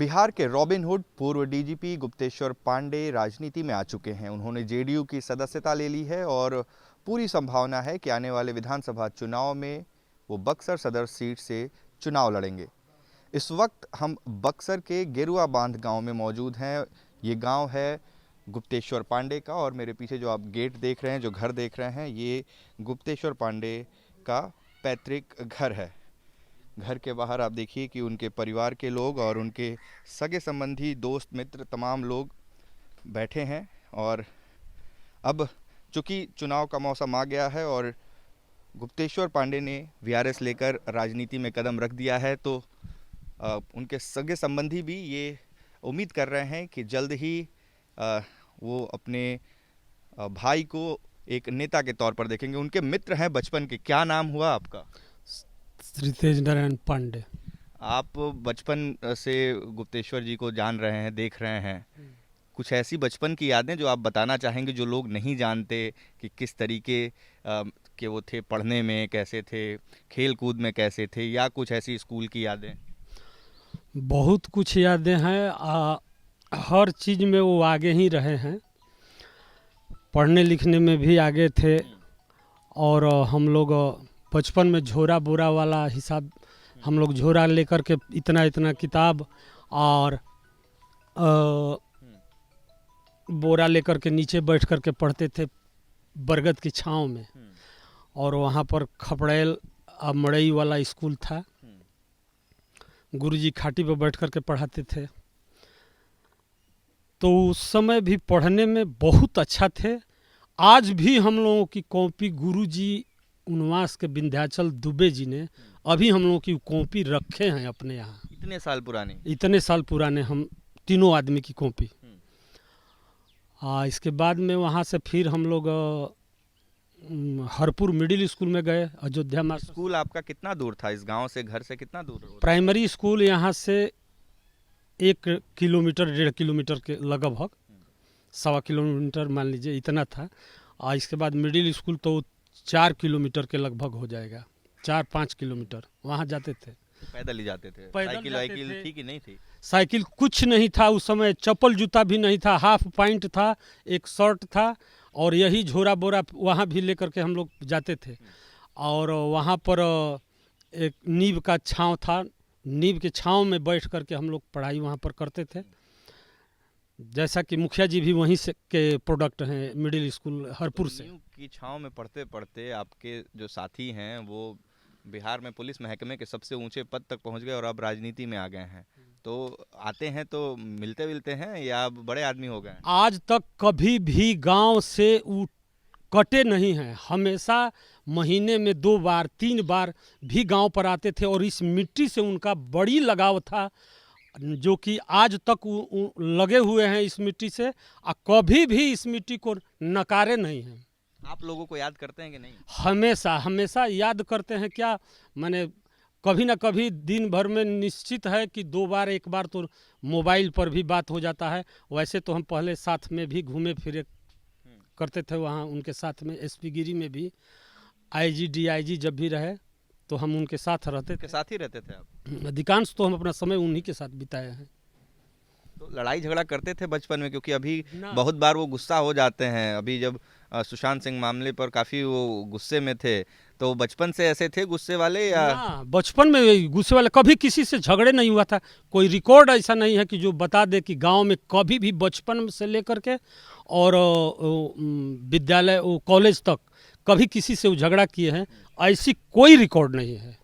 बिहार के robin hood पूर्व DGP Gupteshwar Pandey राजनीति में आ चुके हैं। उन्होंने जेडीयू की सदस्यता ले ली है और पूरी संभावना है कि आने वाले विधानसभा चुनाव में वो बक्सर सदर सीट से चुनाव लड़ेंगे। इस वक्त हम बक्सर के गेरुआ बांध गांव में मौजूद हैं। ये गांव है गुप्तेश्वर पांडे का और मेरे पीछे जो आप गेट देख रहे हैं, जो घर देख रहे हैं, ये गुप्तेश्वर पांडे का पैतृक घर है। घर के बाहर आप देखिए कि उनके परिवार के लोग और उनके सगे संबंधी, दोस्त मित्र, तमाम लोग बैठे हैं। और अब चूँकि चुनाव का मौसम आ गया है और गुप्तेश्वर पांडे ने वीआरएस लेकर राजनीति में कदम रख दिया है, तो उनके सगे संबंधी भी ये उम्मीद कर रहे हैं कि जल्द ही वो अपने भाई को एक नेता के तौर पर देखेंगे। उनके मित्र हैं बचपन के। क्या नाम हुआ आपका? श्रीतेज नारायण पांडे। आप बचपन से गुप्तेश्वर जी को जान रहे हैं, देख रहे हैं। कुछ ऐसी बचपन की यादें जो आप बताना चाहेंगे, जो लोग नहीं जानते कि किस तरीके के वो थे, पढ़ने में कैसे थे, खेल कूद में कैसे थे, या कुछ ऐसी स्कूल की यादें? बहुत कुछ यादें हैं। हर चीज़ में वो आगे ही रहे हैं। पढ़ने लिखने में भी आगे थे। और हम लोग बचपन में झोरा बोरा वाला हिसाब, हम लोग झोरा लेकर के इतना इतना किताब और बोरा लेकर के नीचे बैठ कर के पढ़ते थे बरगद की छाँव में। और वहाँ पर खपड़ेल मड़ई वाला स्कूल था। गुरुजी खाटी पर बैठ कर के पढ़ाते थे। तो उस समय भी पढ़ने में बहुत अच्छा थे। आज भी हम लोगों की कॉपी गुरुजी उनवास के विंध्याचल दुबे जी ने अभी हम लोगों की कॉपी रखे हैं अपने यहाँ। इतने साल पुराने हम तीनों आदमी की कॉपी। इसके बाद में वहाँ से फिर हम लोग हरपुर मिडिल स्कूल में गए, अयोध्या में। स्कूल आपका कितना दूर था? इस गांव से, घर से कितना दूर? प्राइमरी स्कूल यहाँ से 1 किलोमीटर 1.5 किलोमीटर के लगभग, 1.25 किलोमीटर मान लीजिए, इतना था। और इसके बाद मिडिल स्कूल तो 4 किलोमीटर के लगभग हो जाएगा, 4-5 किलोमीटर वहाँ जाते थे। पैदल ही जाते थे? साइकिल थी कि नहीं थी? साइकिल कुछ नहीं था उस समय। चप्पल जूता भी नहीं था, हाफ पैंट था, एक शर्ट था और यही झोरा बोरा वहाँ भी लेकर के हम लोग जाते थे। और वहाँ पर एक नींव का छांव था, नींव के छांव में बैठ करके हम लोग पढ़ाई वहाँ पर करते थे। जैसा कि मुखिया जी भी वहीं से के प्रोडक्ट हैं, मिडिल स्कूल हरपुर से। नींव की छांव में पढ़ते पढ़ते आपके जो साथी हैं वो बिहार में पुलिस महकमे के सबसे ऊंचे पद तक पहुंच गए और अब राजनीति में आ गए हैं। तो आते हैं तो मिलते हैं या बड़े आदमी हो गए? आज तक कभी भी गांव से कटे नहीं हैं। हमेशा महीने में 2 बार 3 बार भी गांव पर आते थे और इस मिट्टी से उनका बड़ी लगाव था, जो कि आज तक लगे हुए हैं इस मिट्टी से और कभी भी इस मिट्टी को नकारे नहीं हैं। आप लोगों को याद करते हैं कि नहीं? हमेशा याद करते हैं। क्या मैंने कभी ना कभी दिन भर में निश्चित है कि 2 बार 1 बार तो मोबाइल पर भी बात हो जाता है। वैसे तो हम पहले साथ में भी घूमे फिरे करते थे वहाँ उनके साथ में। एसपी गिरी में भी आईजी डीआईजी जब भी रहे तो हम उनके साथ रहते थे। साथ ही रहते थे आप? अधिकांश तो हम अपना समय उन्हीं के साथ बिताए हैं। तो लड़ाई झगड़ा करते थे बचपन में? क्योंकि अभी बहुत बार वो गुस्सा हो जाते हैं। अभी जब सुशांत सिंह मामले पर काफ़ी वो गुस्से में थे, तो बचपन से ऐसे थे गुस्से वाले? या बचपन में गुस्से वाले कभी किसी से झगड़े नहीं हुआ था। कोई रिकॉर्ड ऐसा नहीं है कि जो बता दे कि गांव में कभी भी बचपन से लेकर के और विद्यालय कॉलेज तक कभी किसी से झगड़ा किए हैं, ऐसी कोई रिकॉर्ड नहीं है।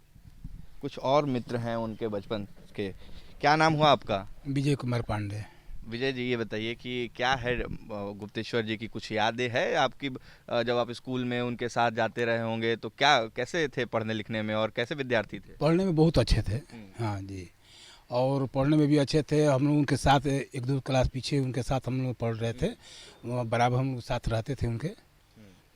कुछ और मित्र हैं उनके बचपन के। क्या नाम हुआ आपका? विजय कुमार पांडे। विजय जी, ये बताइए कि क्या है गुप्तेश्वर जी की कुछ यादें हैं आपकी? जब आप स्कूल में उनके साथ जाते रहे होंगे तो क्या, कैसे थे पढ़ने लिखने में और कैसे विद्यार्थी थे? पढ़ने में बहुत अच्छे थे। हाँ जी, और पढ़ने में भी अच्छे थे। हम लोग उनके साथ 1-2 क्लास पीछे उनके साथ हम लोग पढ़ रहे थे, बराबर हम साथ रहते थे उनके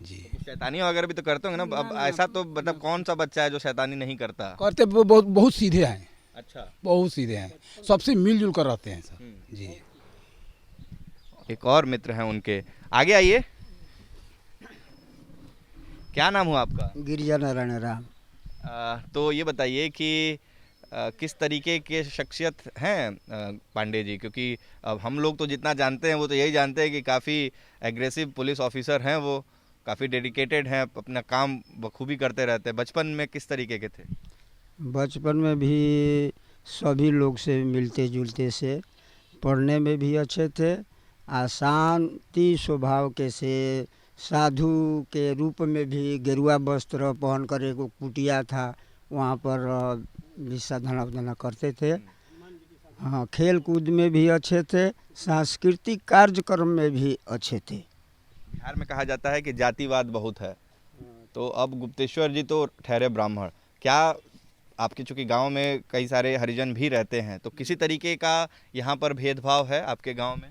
जी। शैतानी वगैरह भी तो करते होंगे ना? अब ऐसा तो मतलब कौन सा बच्चा है जो शैतानी नहीं करता? करते बहुत सीधे हैं। अच्छा, बहुत सीधे हैं, सबसे मिलजुल कर रहते हैं सर जी। एक और मित्र हैं उनके, आगे आइए। क्या नाम हुआ आपका? गिरिजा नारायण राम। तो ये बताइए कि किस तरीके के शख्सियत हैं पांडे जी, क्योंकि अब हम लोग तो जितना जानते हैं वो तो यही जानते हैं कि काफ़ी एग्रेसिव पुलिस ऑफिसर हैं, वो काफ़ी डेडिकेटेड हैं, अपना काम बखूबी करते रहते हैं। बचपन में किस तरीके के थे? बचपन में भी सभी लोग से मिलते जुलते से, पढ़ने में भी अच्छे थे, शांति स्वभाव के से, साधु के रूप में भी गेरुआ वस्त्र पहन कर एक कुटिया था वहाँ पर भी साधना वाधना करते थे। हाँ, खेल कूद में भी अच्छे थे, सांस्कृतिक कार्यक्रम में भी अच्छे थे। बिहार में कहा जाता है कि जातिवाद बहुत है, तो अब गुप्तेश्वर जी तो ठहरे ब्राह्मण, क्या आपके चूँकि गांव में कई सारे हरिजन भी रहते हैं, तो किसी तरीके का यहाँ पर भेदभाव है आपके गांव में?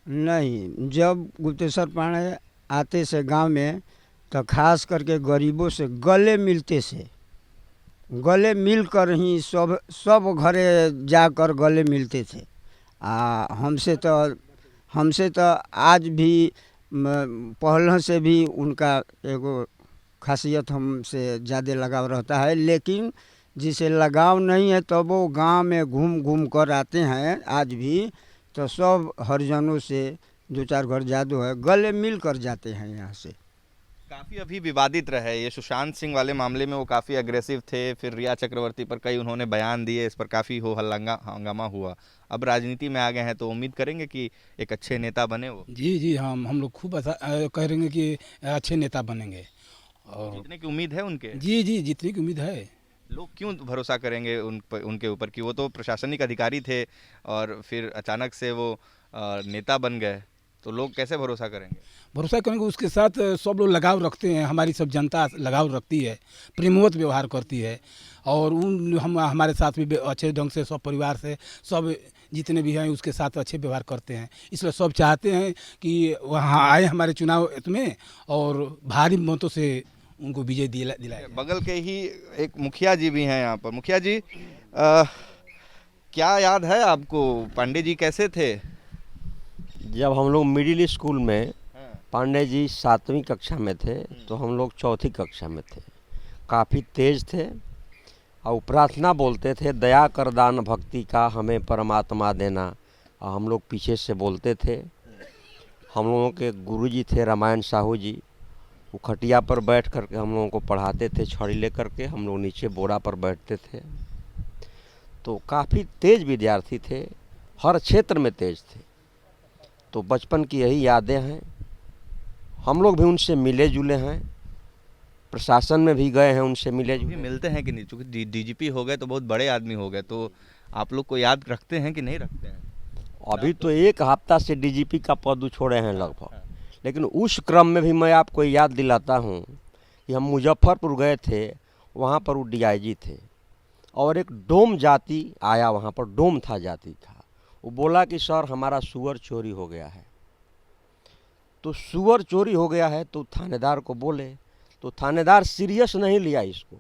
नहीं, जब गुप्तेश्वर पांडे आते से गांव में तो खास करके गरीबों से गले मिलते से, गले मिलकर ही सब घरे जाकर गले मिलते थे। हमसे तो आज भी पहले से भी उनका एगो खासियत हमसे ज़्यादा लगाव रहता है, लेकिन जिसे लगाव नहीं है तो वो गांव में घूम घूम कर आते हैं आज भी, तो सब हरिजनों से 2-4 घर जादू है, गले मिल कर जाते हैं यहाँ से। काफ़ी अभी विवादित रहे ये सुशांत सिंह वाले मामले में, वो काफ़ी अग्रेसिव थे, फिर रिया चक्रवर्ती पर कई उन्होंने बयान दिए, इस पर काफ़ी हो हंगामा हुआ। अब राजनीति में आ गए हैं तो उम्मीद करेंगे कि एक अच्छे नेता बने वो? जी हम लोग खूब करेंगे कि अच्छे नेता बनेंगे। और जीतने की उम्मीद है उनके? जी जीतने की उम्मीद है। लोग क्यों भरोसा करेंगे उनके ऊपर कि वो तो प्रशासनिक अधिकारी थे और फिर अचानक से वो नेता बन गए, तो लोग कैसे भरोसा करेंगे? भरोसा करेंगे, उसके साथ सब लोग लगाव रखते हैं, हमारी सब जनता लगाव रखती है, प्रेमवत व्यवहार करती है, और हमारे साथ भी अच्छे ढंग से सब परिवार से सब जितने भी हैं उसके साथ अच्छे व्यवहार करते हैं। इसलिए सब चाहते हैं कि वहाँ आए हमारे चुनाव में और भारी मतों से उनको विजय दिलाए। बगल के ही एक मुखिया जी भी हैं यहाँ पर। मुखिया जी, क्या याद है आपको, पांडे जी कैसे थे? जब हम लोग मिडिल स्कूल में पांडे जी 7वीं कक्षा में थे तो हम लोग 4थी कक्षा में थे। काफ़ी तेज थे और प्रार्थना बोलते थे, दया कर दान भक्ति का हमें परमात्मा देना, और हम लोग पीछे से बोलते थे। हम लोगों के गुरुजी थे रामायण साहू जी, वो खटिया पर बैठ करके हम लोगों को पढ़ाते थे, छड़ी ले करके हम लोग नीचे बोरा पर बैठते थे। तो काफ़ी तेज विद्यार्थी थे, हर क्षेत्र में तेज थे। तो बचपन की यही यादें हैं। हम लोग भी उनसे मिले जुले हैं, प्रशासन में भी गए हैं, उनसे मिले जुले। मिलते हैं कि नहीं? चूँकि डीजीपी हो गए तो बहुत बड़े आदमी हो गए, तो आप लोग को याद रखते हैं कि नहीं रखते हैं? अभी तो 1 हफ्ता से डीजीपी का पद छोड़े हैं लगभग, लेकिन उस क्रम में भी मैं आपको याद दिलाता हूँ कि हम मुजफ्फरपुर गए थे, वहाँ पर वो डीआईजी थे और एक डोम जाति आया, वहाँ पर डोम था जाति का। वो बोला कि सर हमारा सुअर चोरी हो गया है। तो सुअर चोरी हो गया है तो थानेदार को बोले, तो थानेदार सीरियस नहीं लिया इसको।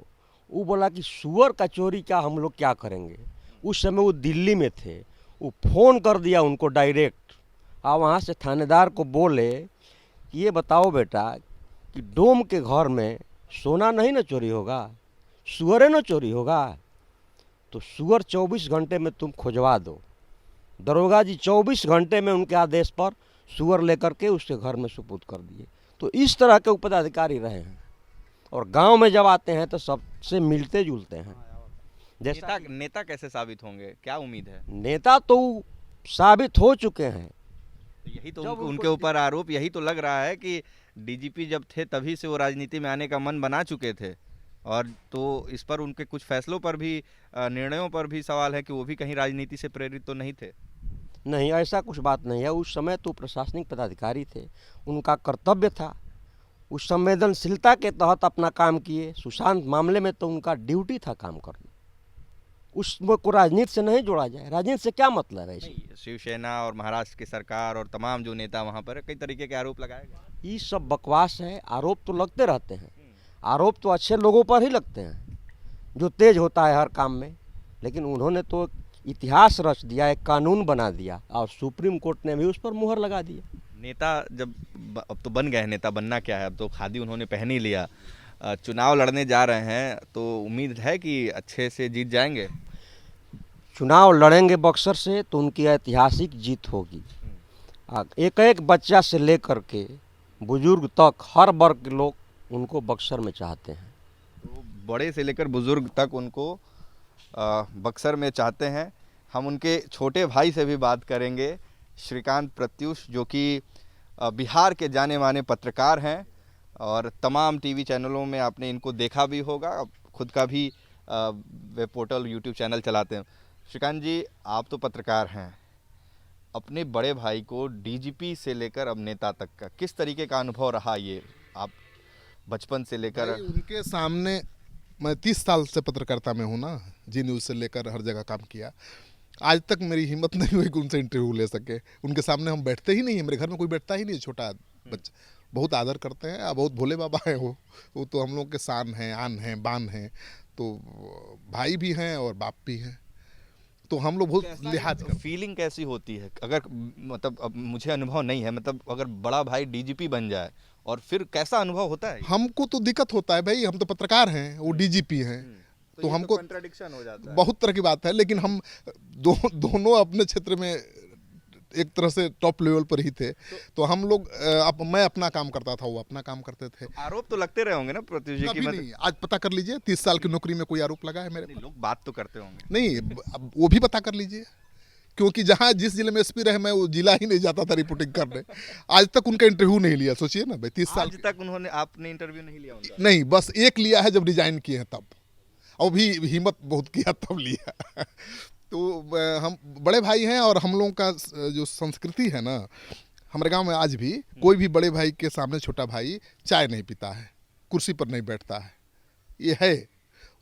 वो बोला कि सुअर का चोरी क्या, हम लोग क्या करेंगे। उस समय वो दिल्ली में थे, वो फ़ोन कर दिया उनको डायरेक्ट, और वहाँ से थानेदार को बोले कि ये बताओ बेटा कि डोम के घर में सोना नहीं ना चोरी होगा, सुअर ना चोरी होगा, तो सुअर 24 घंटे में तुम खुजवा दो। दरोगा जी 24 घंटे में उनके आदेश पर सुअर लेकर के उसके घर में सुपुर्द कर दिए। तो इस तरह के पदाधिकारी रहे हैं, और गांव में जब आते हैं तो सबसे मिलते जुलते हैं। नेता कैसे साबित होंगे, क्या उम्मीद है? नेता तो साबित हो चुके हैं। यही तो उनके ऊपर आरोप यही तो लग रहा है कि डीजीपी जब थे तभी से वो राजनीति में आने का मन बना चुके थे, और तो इस पर उनके कुछ फैसलों पर भी, निर्णयों पर भी सवाल है कि वो भी कहीं राजनीति से प्रेरित तो नहीं थे। नहीं, ऐसा कुछ बात नहीं है। उस समय तो प्रशासनिक पदाधिकारी थे, उनका कर्तव्य था, उस संवेदनशीलता के तहत अपना काम किए। सुशांत मामले में तो उनका ड्यूटी था काम करना, उसमें को राजनीति से नहीं जोड़ा जाए। राजनीति से क्या मतलब है? शिवसेना और महाराष्ट्र की सरकार और तमाम जो नेता वहाँ पर कई तरीके के आरोप लगाए गए। ये सब बकवास है। आरोप तो लगते रहते हैं, आरोप तो अच्छे लोगों पर ही लगते हैं जो तेज होता है हर काम में, लेकिन उन्होंने तो इतिहास रच दिया, एक कानून बना दिया, और सुप्रीम कोर्ट ने भी उस पर मुहर लगा दिया। नेता जब अब तो बन गए हैं, नेता बनना क्या है, अब तो खादी उन्होंने पहन ही लिया, चुनाव लड़ने जा रहे हैं, तो उम्मीद है कि अच्छे से जीत जाएंगे। चुनाव लड़ेंगे बक्सर से तो उनकी ऐतिहासिक जीत होगी। एक एक बच्चा से लेकर के बुजुर्ग तक हर वर्ग के लोग उनको बक्सर में चाहते हैं। तो बड़े से लेकर बुजुर्ग तक उनको बक्सर में चाहते हैं। हम उनके छोटे भाई से भी बात करेंगे, श्रीकांत प्रत्युष, जो कि बिहार के जाने माने पत्रकार हैं और तमाम टीवी चैनलों में आपने इनको देखा भी होगा, खुद का भी वेब पोर्टल यूट्यूब चैनल चलाते हैं। श्रीकांत जी, आप तो पत्रकार हैं, अपने बड़े भाई को डीजीपी से लेकर अब नेता तक का किस तरीके का अनुभव रहा? ये आप बचपन से लेकर उनके सामने, मैं 30 साल से पत्रकारिता में हूँ ना, जी न्यूज़ से लेकर हर जगह काम किया, आज तक मेरी हिम्मत नहीं हुई कि उनसे इंटरव्यू ले सके। उनके सामने हम बैठते ही नहीं है, मेरे घर में कोई बैठता ही नहीं, छोटा बच्चा, बहुत आदर करते हैं, बहुत भोले बाबा हैं वो तो हम लोग के शान हैं, आन हैं, बान हैं, तो भाई भी हैं और बाप भी हैं, तो हम लोग बहुत लिहाज करते हैं। फीलिंग कैसी होती है अगर, मतलब अब मुझे अनुभव नहीं है, मतलब अगर बड़ा भाई डीजीपी बन जाए और फिर कैसा अनुभव होता है? हमको तो दिक्कत होता है भाई, हम तो पत्रकार हैं, वो डीजीपी हैं, तो हमको कंट्राडिक्शन हो जाता है। बहुत तरह की बात है, लेकिन हम दोनों अपने क्षेत्र में एक तरह से टॉप लेवल पर ही थे, तो हम लोग मैं अपना काम करता था, वो अपना काम करते थे। आरोप तो लगते रहे होंगे ना प्रत्युष जी की? कभी नहीं, आज पता कर लीजिए 30 साल की नौकरी में कोई आरोप लगा है मेरे नहीं, लोग बात तो करते होंगे। नहीं, अब वो भी पता कर लीजिए, क्योंकि जहाँ जिस जिले में एसपी रहे मैं वो जिला ही नहीं जाता था रिपोर्टिंग करने। आज तक उनका इंटरव्यू नहीं लिया, सोचिए ना भाई, 30 साल आज तक उन्होंने, आपने इंटरव्यू नहीं लिया उनका? नहीं, बस एक लिया है जब रिजाइन किए हैं तब, और भी हिम्मत बहुत किया तब लिया। तो हम बड़े भाई हैं और हम लोगों का जो संस्कृति है ना, हमारे गांव में आज भी कोई भी बड़े भाई के सामने छोटा भाई चाय नहीं पीता है, कुर्सी पर नहीं बैठता है, ये है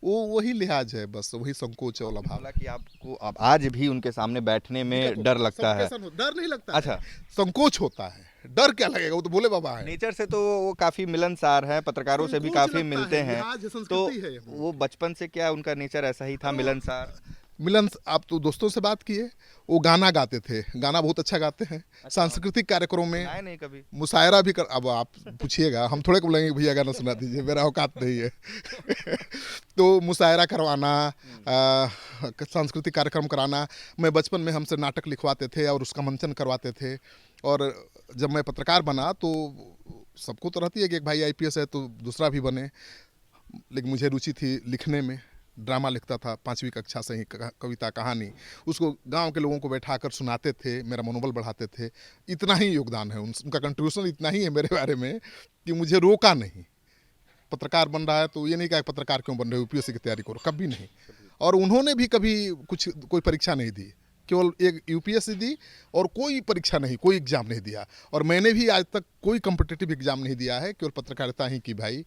वो, वही लिहाज है, बस वही संकोच वाला भाव। हालांकि आपको अब आज भी उनके सामने बैठने में डर लगता है? डर नहीं लगता अच्छा, संकोच होता है, डर क्या लगेगा, वो तो भोले बाबा है। नेचर से तो वो काफी मिलनसार हैं, पत्रकारों से भी संकोच काफी लगता मिलते है, हैं, लिहाज है, तो संस्कृति है। वो बचपन से क्या उनका नेचर ऐसा ही था, मिलनसार? मिलन, आप तो दोस्तों से बात किए, वो गाना गाते थे, गाना बहुत अच्छा गाते हैं। सांस्कृतिक कार्यक्रमों में सुनाए नहीं कभी? मुशायरा भी कर, अब आप पूछिएगा, हम थोड़े को बोलेंगे भैया गाना सुना दीजिए, मेरा औकात नहीं है। तो मुशायरा करवाना, सांस्कृतिक कार्यक्रम कराना, मैं बचपन में हमसे नाटक लिखवाते थे और उसका मंचन करवाते थे। और जब मैं पत्रकार बना तो सबको तो रहती है कि एक भाई आईपीएस है तो दूसरा भी बने, लेकिन मुझे रुचि थी लिखने में, ड्रामा लिखता था 5वीं कक्षा से ही, कविता कहानी, उसको गांव के लोगों को बैठाकर सुनाते थे, मेरा मनोबल बढ़ाते थे। इतना ही योगदान है उनका, कंट्रीब्यूशन इतना ही है मेरे बारे में कि मुझे रोका नहीं। पत्रकार बन रहा है तो ये नहीं कहा पत्रकार क्यों बन रहे हो, यूपीएससी की तैयारी करो, कभी नहीं। और उन्होंने भी कभी कोई परीक्षा नहीं दी, केवल एक यूपीएससी दी और कोई परीक्षा नहीं, कोई एग्ज़ाम नहीं दिया। और मैंने भी आज तक कोई कॉम्पिटिटिव एग्ज़ाम नहीं दिया है, केवल पत्रकारिता ही की भाई।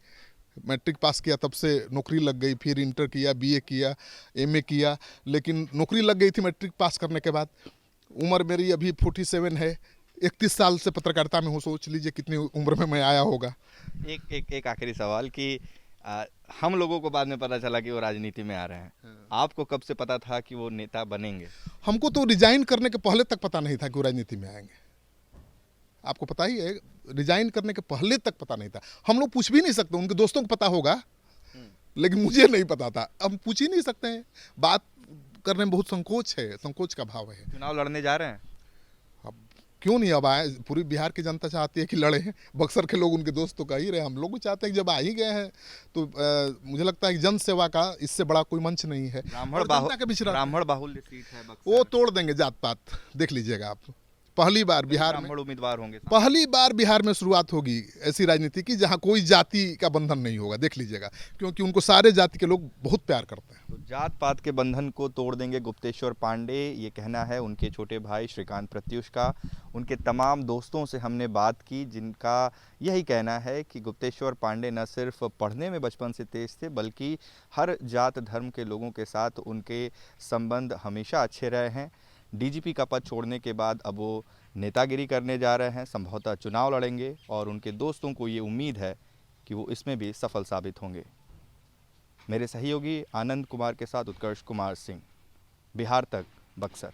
मैट्रिक पास किया तब से नौकरी लग गई, फिर इंटर किया, बीए किया, एमए किया, लेकिन नौकरी लग गई थी मैट्रिक पास करने के बाद। उम्र मेरी अभी 47 है, 31 साल से पत्रकारिता में हूँ, सोच लीजिए कितनी उम्र में मैं आया होगा। एक आखिरी सवाल कि हम लोगों को बाद में पता चला कि वो राजनीति में आ रहे हैं, आपको कब से पता था कि वो नेता बनेंगे? हमको तो रिजाइन करने के पहले तक पता नहीं था कि वो राजनीति में आएंगे। आपको पता ही है, रिजाइन करने के पहले तक पता नहीं था। हम लोग पूछ भी नहीं सकते, उनके दोस्तों को पता होगा, लेकिन मुझे नहीं पता था। हम पूछ ही नहीं सकते हैं, बात करने में बहुत संकोच है, संकोच का भाव है। चुनाव लड़ने जा रहे हैं? अब क्यों नहीं, अब आए, पूरी बिहार की जनता चाहती है कि लड़े हैं, बक्सर के लोग उनके दोस्त तो कह ही रहे, हम लोग भी चाहते हैं कि जब आ ही गए हैं तो मुझे लगता है कि जन सेवा का इससे बड़ा कोई मंच नहीं है। ब्राह्मण बाहुल्य सीट है बक्सर, वो तोड़ देंगे जात पात, देख लीजिएगा आप। पहली बार बिहार में उम्मीदवार होंगे, पहली बार बिहार में शुरुआत होगी ऐसी राजनीति की जहां कोई जाति का बंधन नहीं होगा, देख लीजिएगा, क्योंकि उनको सारे जाति के लोग बहुत प्यार करते हैं। तो जात पात के बंधन को तोड़ देंगे गुप्तेश्वर पांडे, ये कहना है उनके छोटे भाई श्रीकांत प्रत्युष का। उनके तमाम दोस्तों से हमने बात की, जिनका यही कहना है कि गुप्तेश्वर पांडे न सिर्फ पढ़ने में बचपन से तेज थे, बल्कि हर जात धर्म के लोगों के साथ उनके संबंध हमेशा अच्छे रहे हैं। डीजीपी का पद छोड़ने के बाद अब वो नेतागिरी करने जा रहे हैं, संभवतः चुनाव लड़ेंगे और उनके दोस्तों को ये उम्मीद है कि वो इसमें भी सफल साबित होंगे। मेरे सहयोगी आनंद कुमार के साथ उत्कर्ष कुमार सिंह, बिहार तक, बक्सर।